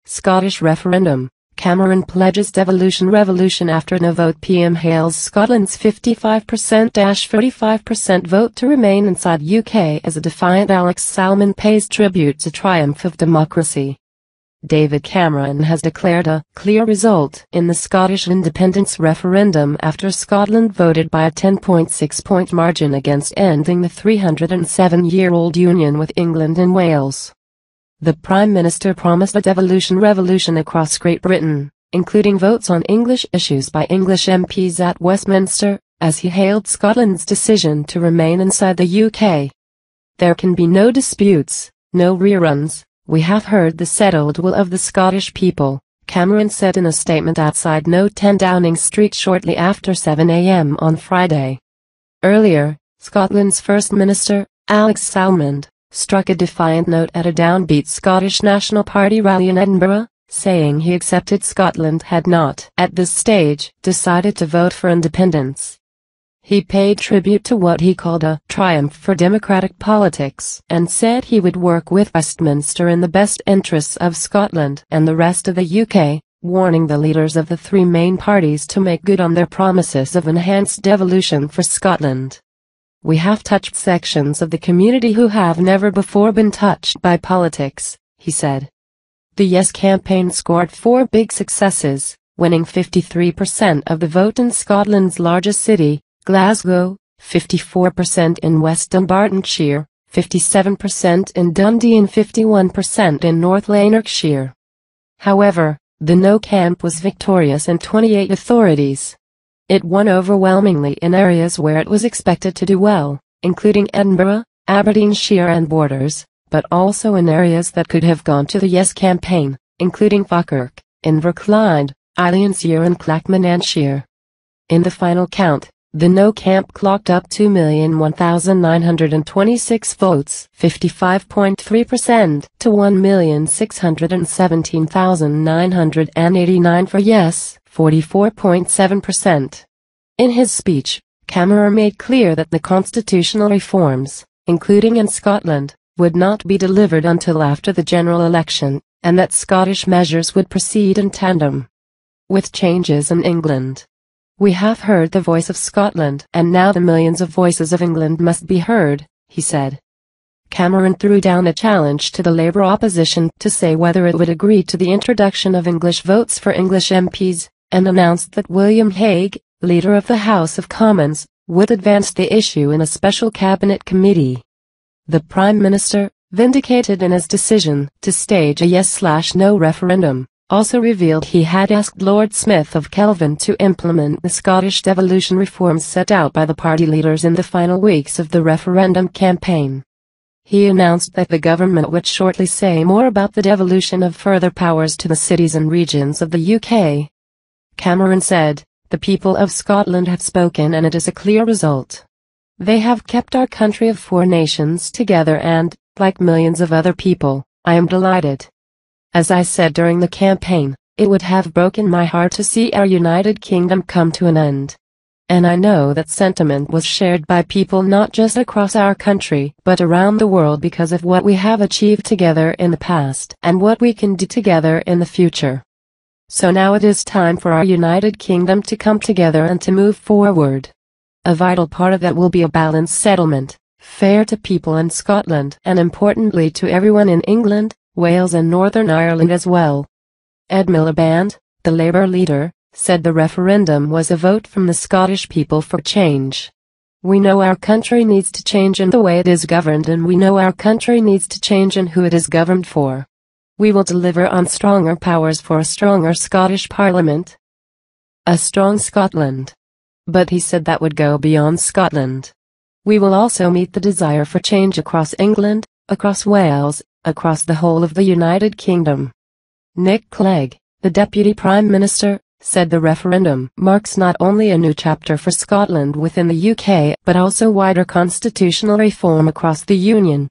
Scottish referendum. Cameron pledges devolution revolution after no vote. PM hails Scotland's 55%-45% vote to remain inside UK as a defiant. Alex Salmond pays tribute to triumph of democracy. David Cameron has declared a clear result in the Scottish independence referendum after Scotland voted by a 10.6-point margin against ending the 307-year-old union with England and Wales. The Prime Minister promised a devolution revolution across Great Britain, including votes on English issues by English MPs at Westminster, as he hailed Scotland's decision to remain inside the UK. There can be no disputes, no reruns. We have heard the settled will of the Scottish people, Cameron said in a statement outside No 10 Downing Street shortly after 7 a.m. on Friday. Earlier, Scotland's First Minister, Alex Salmond, struck a defiant note at a downbeat Scottish National Party rally in Edinburgh, saying he accepted Scotland had not, at this stage, decided to vote for independence. He paid tribute to what he called a triumph for democratic politics and said he would work with Westminster in the best interests of Scotland and the rest of the UK, warning the leaders of the three main parties to make good on their promises of enhanced devolution for Scotland. We have touched sections of the community who have never before been touched by politics, he said. The Yes campaign scored 4 big successes, winning 53% of the vote in Scotland's largest city, Glasgow, 54% in West Dunbartonshire, 57% in Dundee and 51% in North Lanarkshire. However, the No camp was victorious in 28 authorities. It won overwhelmingly in areas where it was expected to do well, including Edinburgh, Aberdeenshire and Borders, but also in areas that could have gone to the Yes campaign, including Falkirk, Inverclyde, Islandshire and Clackmannanshire. In the final count, the No camp clocked up 2,001,926 votes, 55.3%, to 1,617,989 for Yes, 44.7%. In his speech, Cameron made clear that the constitutional reforms, including in Scotland, would not be delivered until after the general election, and that Scottish measures would proceed in tandem with changes in England. We have heard the voice of Scotland, and now the millions of voices of England must be heard, he said. Cameron threw down a challenge to the Labour opposition to say whether it would agree to the introduction of English votes for English MPs, and announced that William Hague, Leader of the House of Commons, would advance the issue in a special cabinet committee. The Prime Minister, vindicated in his decision to stage a yes/no referendum, also revealed he had asked Lord Smith of Kelvin to implement the Scottish devolution reforms set out by the party leaders in the final weeks of the referendum campaign. He announced that the government would shortly say more about the devolution of further powers to the cities and regions of the UK. Cameron said, "The people of Scotland have spoken and it is a clear result. They have kept our country of 4 nations together and, like millions of other people, I am delighted. As I said during the campaign, it would have broken my heart to see our United Kingdom come to an end. And I know that sentiment was shared by people not just across our country but around the world because of what we have achieved together in the past and what we can do together in the future. So now it is time for our United Kingdom to come together and to move forward. A vital part of that will be a balanced settlement, fair to people in Scotland and importantly to everyone in England, Wales and Northern Ireland as well." Ed Miliband, the Labour leader, said the referendum was a vote from the Scottish people for change. "We know our country needs to change in the way it is governed and we know our country needs to change in who it is governed for. We will deliver on stronger powers for a stronger Scottish Parliament. A strong Scotland." But he said that would go beyond Scotland. "We will also meet the desire for change across England, across Wales, across the whole of the United Kingdom." Nick Clegg, the Deputy Prime Minister, said the referendum marks not only a new chapter for Scotland within the UK but also wider constitutional reform across the Union.